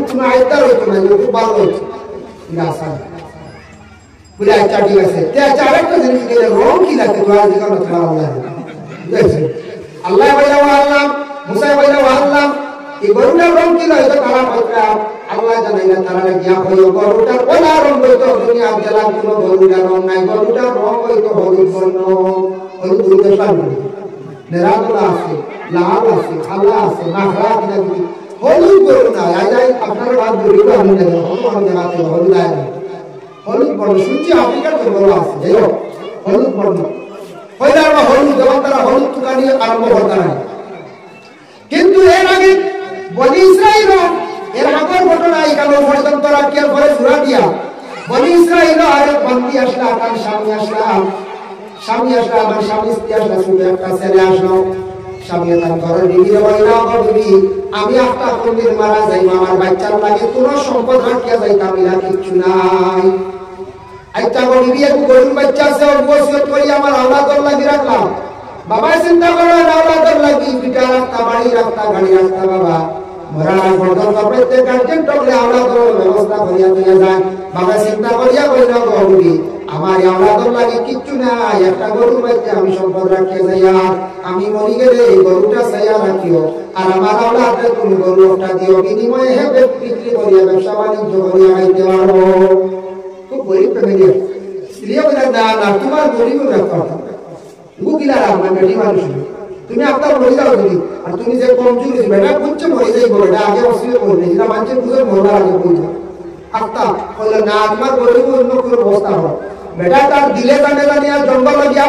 কোনো আইতার হইতো না, খুব ভালো হচ্ছে গাছ বলে আচ্ছা ঠিক আছে। আচ্ছা আরেকটা জিনিস গেলে রং কি লাগছে তোমার দিকে খারাপ লাগে বুঝেছেন? আল্লাহ বলে আল্লাহ মুসা বলে আল্লাহ এই গরুটার রং কি হয়তো কালা পত্রা আল্লাহ জানাই না তারা গিয়া হইল গরুটার ওলা রং হইতো দুনিয়া জেলার কোনো গরুটার রং নাই, গরুটার রং হইতো হলুদ বর্ণ, হলুদ গরুদের সামনে নেরাগুলা আছে, লাল আছে, খালা আছে, নাখরা কিনা দিবি হলুদ গরু না আই আপনার বাদ গরু আমি নেব হলুদ জায়গাতে হলুদ আয় না হলুদ বর্ণ শুনছি আফ্রিকার গরু আছে যাই হোক হলুদ বর্ণ হইলে আমরা হলুদ যেমন তারা হলুদ তুকা নিয়ে আরম্ভ করতে হয়। কিন্তু এর আগে বনি ইসরাইল এর আগের ঘটনা এখানে পর্যন্ত রাখিয়ার পরে সুরা দিয়া বনি ইসরাইল আরেক বান্দি আসলা তার স্বামী আসলা আমার স্বামী স্ত্রী আসলা শুধু একটা ছেলে আসলো স্বামী তার ঘরের বিবিরে বলিল বিবি আমি একটা কোনদিন মারা যাই আমার বাচ্চার লাগে কোনো সম্পদ রাখিয়া যাইতাম না কিচ্ছু নাই। আচ্ছা গো বিবি একটু গরুর বাচ্চা আছে অবশ্যই করি আমার আওলাদর লাগি রাখলাম বাবা চিন্তা করো আওলাদর লাগি পিঠা রাখতা বাড়ি রাখতা গাড়ি রাখতা বাবা মরার পর্যন্ত প্রত্যেক গার্জেন টকলে আওলাদর ব্যবস্থা করিয়া দিয়া যায়। বাবা চিন্তা করিয়া কইল গো বিবি আমার আওলাদর লাগে কিচ্ছু নাই একটা গরু বাচ্চা আমি সম্পদ রাখিয়া যাইয়া আমি মরি গেলে এই গরুটা চাইয়া রাখিও আর আমার আওলাদকে তুমি গরু একটা দিও বিনিময়ে হে বিক্রি করিয়া ব্যবসা বাণিজ্য করিয়া খাইতে পারো। খুব গরিব ফ্যামিলি স্ত্রী বলে না না তোমার গরিব রাখতে গুকিলা রাখবা বেটি মানুষ তুমি আপনার মরে যাও যদি আর তুমি যে কমজোর বেটা বুঝছে মরে যাইব বেটা আগে অসুবিধা করবে যেটা মানুষের বুঝে মরবার আগে বুঝবে আত্মা বললো না তোমার গরিব অন্য কোনো অবস্থা হয় বেটা তার দিলে জানে জানি আর জঙ্গল লাগিয়া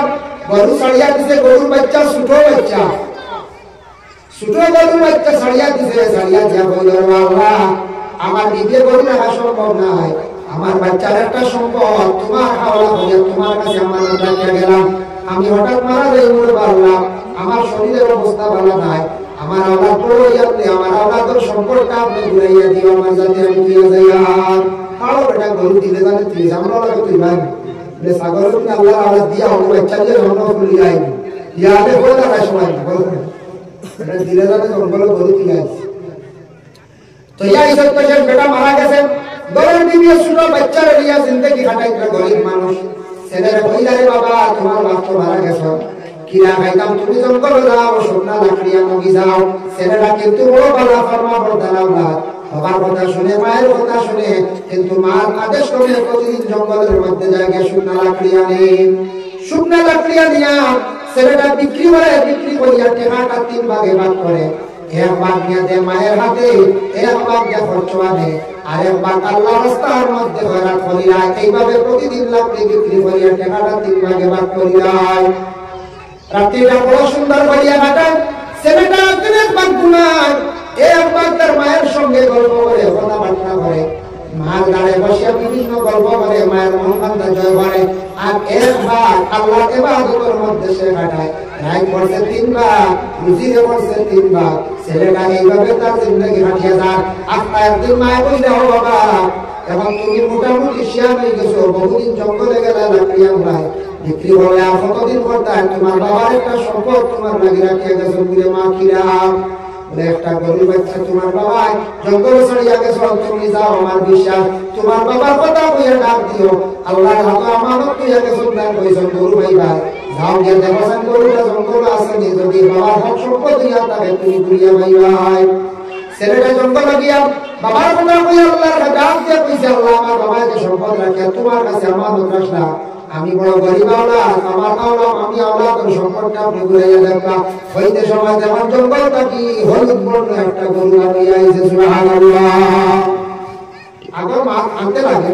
গরু ছাড়িয়া দিছে গরুর বাচ্চা ছোট গরুর বাচ্চা ছাড়িয়া দিছে ছাড়িয়া দিয়া বলল আল্লাহ আমার নিজে গরু রাখা সম্ভব নাই আমার বাচ্চার একটা সম্পদ তোমার হাওলা হয়ে তোমার কাছে আমার রাখিয়া গেলাম আমি হঠাৎ মারা যাই মরে পারলাম আমার শরীরের অবস্থা ভালো নাই আমার আওলাদ বড় ইয়াতে আমার আওলাদের সম্পর্কটা আপনি ঘুরাইয়া দিও আমার যাতে আমি দিয়ে যাই আর কারো বেটা গরু দিলে জানে তুই আমরা লাগে তুই ভাই বলে সাগর তুমি আল্লাহ আওলাদ দিয়া হবে বাচ্চা দিয়ে জন্ম খুলি যাই ইয়াতে হয়ে যাবে সময় এটা দিলে জানে জঙ্গল গরু দিয়ে আসছে তো ইয়া ইসব পেশের বেটা মারা গেছে গরুর দিবিয়ে শুনো বাচ্চার লিয়া জিন্দগি কাটাইতে গরিব মানুষ ছেলের কইলারে বাবা তোমার বাপ তো মারা গেছো কিরা খাইতাম তুমি জঙ্গল যাও সোনা লাকড়িয়া নগি যাও ছেলেরা কিন্তু বড় বালা ফরমা বর্দানাও না বাবার কথা শুনে মায়ের কথা শুনে কিন্তু মার আদেশ করে প্রতিদিন জঙ্গলের মধ্যে যায় গিয়ে শুকনা লাকড়িয়া নিয়া ছেলেটা বিক্রি করিয়া টেকাটা 3 ভাগে ভাগ করে এক ভাগ নিয়ে দেয় মায়ের হাতে এক ভাগ দিয়ে খরচ আনে আর এক ভাগ আল্লাহ রাস্তার মধ্যে খয়রাত করিয়া এইভাবে প্রতিদিন লাকড়ি বিক্রি করিয়া টেকাটা 3 ভাগে ভাগ করিয়া রাত্রিটা বড় সুন্দর করিয়া কাটায় ছেলেটা এক ভাগ ঘুমায় এক ভাগ তার মায়ের সঙ্গে গল্প করে কথাবার্তা করে মার গাড়ে বসিয়া বিভিন্ন গল্প করে মায়ের মহানতা জয় করে আর এক ভাগ আল্লাহ ইবাদতের মধ্যে সে কাটায় রাত পড়ছে 3 ভাগ রুজিরে পড়ছে 3 ভাগ ছেলেটা এইভাবে তার জিন্দগি কাটিয়ে যায়। আপনার একদিন মায়ে কইলে ও বাবা এখন তুমি মোটামুটি শিয়ান হয়ে গেছো বহুদিন জঙ্গলে গেলে লাকড়িয়া উড়ায় বিক্রি করে আর কতদিন করতে তোমার বাবার একটা সম্পদ তোমার লাগি রাখিয়া গেছো বলে মা কিরাম বলে একটা গরু বাচ্চা তোমার বাবা জঙ্গল ছাড়িয়া গেছো তুমি যাও আমার বিশ্বাস তোমার বাবার কথা কইয়া ডাক দিও আল্লাহর হাতে আমানত কইয়া গেছো না কইছো গরু ভাই ভাই যাও গিয়ে দেখছেন গরুটা জঙ্গল আছে নি যদি বাবার হক সম্পদ দিয়া তাকে তুমি ঘুরিয়া ভাই ভাই ছেলেটা জঙ্গল গিয়া বাবার কথা কইয়া আল্লাহর ডাক দিয়া কইছে আল্লাহ আমার বাবাকে সম্পদ রাখিয়া তোমার কাছে আমানত রাখলা আমি বড় গরিব আওলাদ আমার আওলাদ আমি আওলাদের সম্পর্কে আপনি ঘুরাইয়া দেখবা হইতে সময় যেমন জঙ্গল থাকি হলুদ বর্ণ একটা গরু আমি আইছে সুবহানাল্লাহ আগে মা আনতে লাগে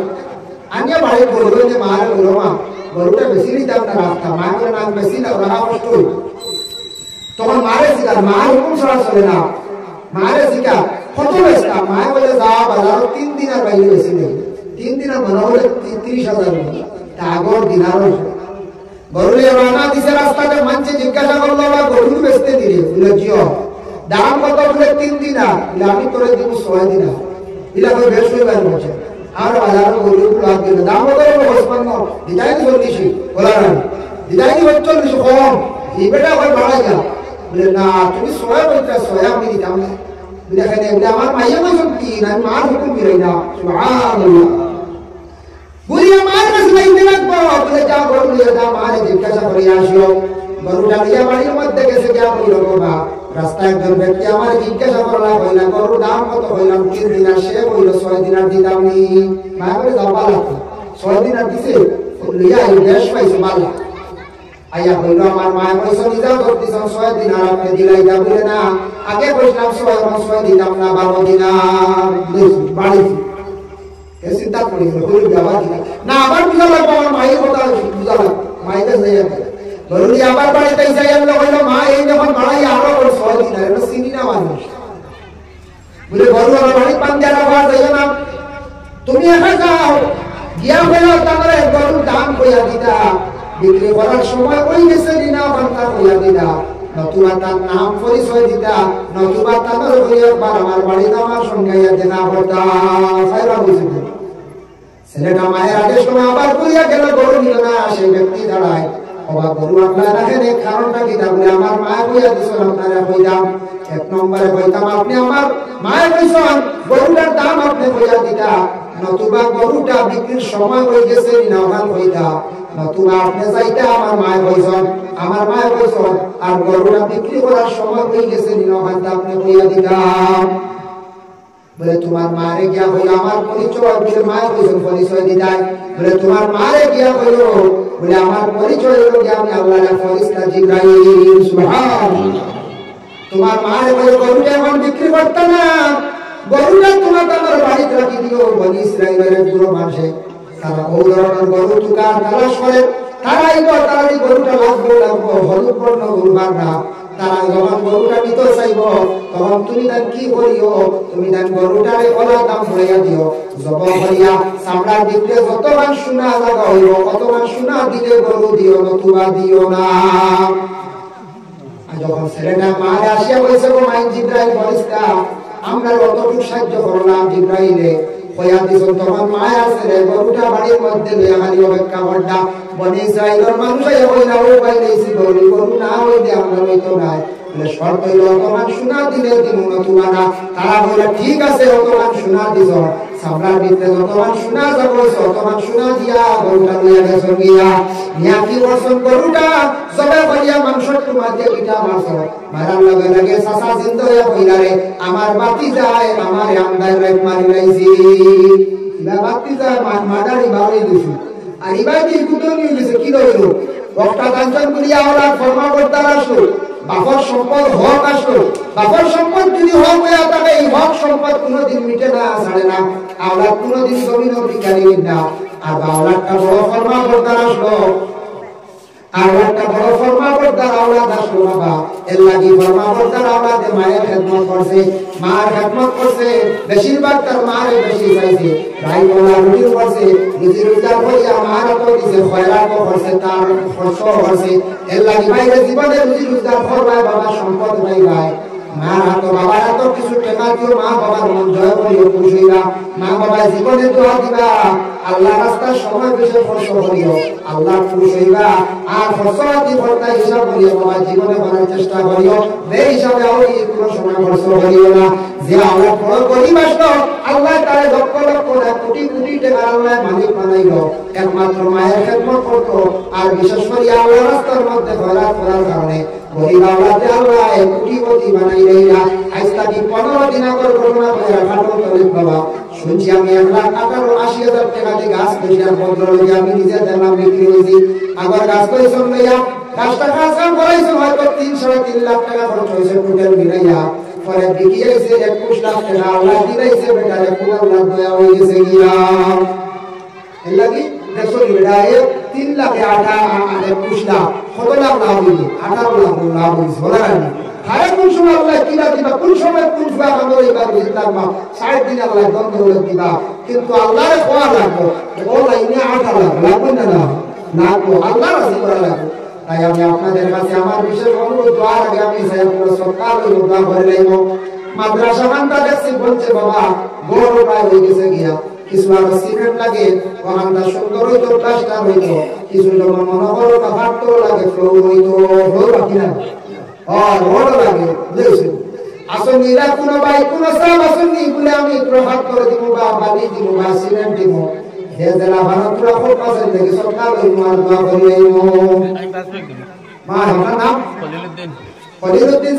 আনিয়া বাড়ি গরু যে মারে বলো মা গরুটা বেশি নিতাম না রাস্তা মায়ের নাম বেশি না রাখা কষ্ট হইল তখন মারে শিখা মার হুকুম ছাড়া চলে না মারে শিখা কত বেশটা মায়ে বলে যাওয়া বাজার 3 দিন আর বাইরে বেশি নেই 3 দিন আর মনে হলে 30,000 আগর দিনার গরুলে রানা দিছে রাস্তাতে মানছে জিজ্ঞাসা করলো বা গরু বেচতে দিলে বলে জিও দাম কত বলে 3 দিনা বলে আমি তোরে দিব 6 দিনা ইলা কই বেশ হই বাইরে বসে আর বাজার গরু লাগ দিলে দাম কত বলে 55 দিদাই চল্লিশি বলা না দিদাই 40 কম এই বেটা কই বাড়া যা বলে না তুমি 6 বলতে 6 আমি দিতাম না দেখেন এটা আমার মাইয়া কইছেন কি না মার হুকুম ফিরাই না সুবহানাল্লাহ বুড়ি আমার কাছে লাইতে লাগবো বলে যা গরু নিয়ে যা মারে জিজ্ঞাসা করে আসিও গরুটা নিয়ে বাড়ির মধ্যে গেছে যা বলল বাবা রাস্তায় একজন ব্যক্তি আমার জিজ্ঞাসা করলা হইলা গরুর দাম কত হইলাম 3 দিনার সে বলল 6 দিনার দিতাম নি মা বলে দাও বালা 6 দিনার দিছে লিয়া এই বেশ পাইছে বালা আয়া হইল আমার মা কইছো নিজাও ধরতিছ 6 দিনার আপনি দিলাই যা বলে না আগে কইলাম 6 দিতাম না 12 দিনার বাড়ি এ চিন্তা করি হইল যাবা দিনা না আবার বুঝা লাগবে আমার মায়ের কথা বুঝা লাগবে মাইকে যাইয়া বলুন আবার বাড়িতে যাই আমরা হইল মা এই যখন বাড়াই আরো 6 দিনার এটা চিনি না মানুষ বলে গরু আমার বাড়ি পাঞ্জা রাখা যাইও না তুমি একা যাও গিয়া হইল তারপরে গরুর দাম কইয়া দিতা বিক্রি করার সময় ওই গেছে দিনা বান্তা কইয়া দিতা নতুবা তার নাম পরিচয় দিতা নতুবা তার হইয়া আমার বাড়িতে আমার সঙ্গে দেখা হতা সাইরা বুঝিতে ছেলেটা মায়ের আদেশ সময় আবার কইয়া গেল গরু নিল না সেই ব্যক্তি দাঁড়ায় অবা গরু আপনারা রাখেন এই কারণটা কি বলে আমার মায়ের কইয়া দিছেন আপনারা কইলাম এক নম্বরে কইতাম আপনি আমার মায়ের কইছেন গরুটার দাম আপনি কইয়া দিতা নতুবা গরুটা বিক্রির সময় হয়ে গেছে না ওখান কইতা নতুবা আপনি যাইতা আমার মায়ের কইছেন আমার মায়ের কইছেন আর গরুটা বিক্রি করার সময় হয়ে গেছে না ওখান আপনি কইয়া দিতা বলে তোমার মারে গিয়া হইল আমার পরিচয় বলে মায়ের কইছেন পরিচয় দিতাই বলে তোমার মারে গিয়া হইল বলে আমার পরিচয় হলো যে আমি আল্লাহর ফেরেশতা জিবরাইল সুবহানাল্লাহ তোমার মারে বলে গরুটা এখন বিক্রি করতে না গরুটা তোমার আমার বাড়িতে রাখি দিও বনি ইসরাইলের পুরো মানুষে তারা ওই ধরনের গরু তুকার তালাশ করে তারাই গরুটা লাগবো হলুদ বর্ণ গরু মারনা তারা যখন গরুটা নিতে চাইব তখন তুমি তার কি করিও তুমি তার গরুটারে ওলা দাম ধরাইয়া দিও জব করিয়া চামড়ার ভিতরে যতবার সোনা লাগা হইব কতবার সোনা দিলে গরু দিও নতুবা দিও না যখন ছেলেটা মারে আসিয়া বলেছে গো মাইন জিব্রাইল ফেরেশতা আমরা কতটুকু সাহায্য করলাম জিব্রাইলে কইয়া দিছেন তখন মায়া ছেলে গরুটা বাড়ির মধ্যে লইয়া খালি অপেক্ষা করতা বনি ইসরাইলের মানুষ কইলা ও ভাই লইছি গরু না হইলে আমরা লইতো না বলে শর্ত হইল তোমার সোনা দিলে দিব না তোমারা তারা বলে ঠিক আছে তোমার সোনা দিছ সামরার ভিতরে তোমার সোনা যাব তোমার সোনা দিয়া গরুটা লইয়া গেছো গিয়া নিয়া কি বলছেন গরুটা সবাই বলিয়া মাংস তোমার দিয়ে পিঠা মারছ মারার লগে লগে সাসা জিন্দা হইয়া কইলা রে আমার বাতি যায় আমার আমদার রাত মারি লাইছি না বাতি যায় মাদারি বাড়ি দিছি আর ইবাদি কুতো নিয়ে গেছে কি হইল বক্তা কাঞ্চন করিয়া ওরা ফরমা করতে আসলো বাপর সম্পদ হক আসলো বাপর সম্পদ যদি হক হয়ে থাকে এই হক সম্পদ কোনোদিন মিটে না ছাড়ে না আওলাদ কোনোদিন জমিন ভিখারি না আর আওলাদটা বড় ফরমা করতে আসলো আওলাদটা বড় ফরমা করতে আওলাদ আসলো বাবা এর লাগি ফরমা করতে আওলাদে মায়ের খেদমত করছে মার খেদমত করছে বেশিরভাগ তার মারে বেশি চাইছে রাই বলা রুটির করছে রুজি রোজগার করিয়া মার তো দিছে খয়রাত করছে তার খরচ করছে এর লাগি বাইরে জীবনে রুজি রোজগার করবাই বাবা সম্পদ নাই ভাই মা তো বাবার তো কিছু টাকা দিও মা বাবার মন জয় করিও খুশিরা মা বাবা জীবনে দোয়া দিবা আল্লাহ রাস্তার সময় বেশি খরচ করিও আল্লাহ খুশি হইবা আর খরচটি করতে হিসাব করিও বাবা জীবনে করার চেষ্টা করিও বে হিসাবে ওই কোনো সময় খরচ করিও না যে আল্লাহ বড় গরিব আসলো আল্লাহ তারে লক্ষ লক্ষ না কোটি কোটি টাকা আল্লাহ মালিক বানাইলো একমাত্র মায়ের খেদমত করতো আর বিশেষ করে আল্লাহ রাস্তার মধ্যে খয়রাত করার কারণে গরিব আল্লাহকে আল্লাহ কোটিপতি বানাই দেয়না আজ থেকে 15 দিন আগের ঘটনা বলে রাখাটো তলিব বাবা শুনছি আমি 1,18,80,000 টাকা দিয়ে গাছ কিনার ভদ্রলোকে আমি নিজে দেখলাম বিক্রি হয়েছি আবার গাছ করেছেন লইয়া গাছটা কাজ করাইছেন হয়তো 3-3.5 লাখ টাকা খরচ হয়েছে টোটাল মিলাইয়া পরে বিক্রি হয়েছে 21 লাখ টাকা আল্লাহ দিলাইছে বেটারে পুরো আল্লাহ দয়া হয়ে গেছে গিয়া এর লাগি দেখো বেটারে 3 লাখ 21 লাখ কত লাখ লাভ হইল 18 লাখ লাভ হইছে বলা না হায় কোন সময় আল্লাহ কিনা দিবা কোন সময় কোন ফুয়া বান্দর এবার ইসলাম মা 6.5 আল্লাহ বন্ধ করে দিবা কিন্তু আল্লাহর কোয়া লাগবে ও লাইনে 18 লাখ লাগবে না না তো আল্লাহর রাজি করা লাগবে তাই আমি আপনাদের কাছে আমার বিশেষ অনুরোধ দোয়ার আগে আমি সাহেবপুর সরকার দোয়া করে লাইব মাদ্রাসা মানটা দেখছি বলছে বাবা বড় প্রায় হয়ে গেছে গিয়া কিছু আর সিমেন্ট লাগে ওখানটা সুন্দর হইতো প্লাস্টার হইতো কিছু যখন মনে করো কাভারটো লাগে ফ্লোর হইতো ফ্লোর বাকি না আর রোড লাগে বুঝেছেন আসুনিরা কোন ভাই কোন সব আসুনি বলে আমি তোর হাত করে দিব বা বালি দিব বা সিমেন্ট দিব হে জেলা ভারত তোরা খুব পাশে থেকে সকাল ওই মার দোয়া করি মা আমার নাম খলিলউদ্দিন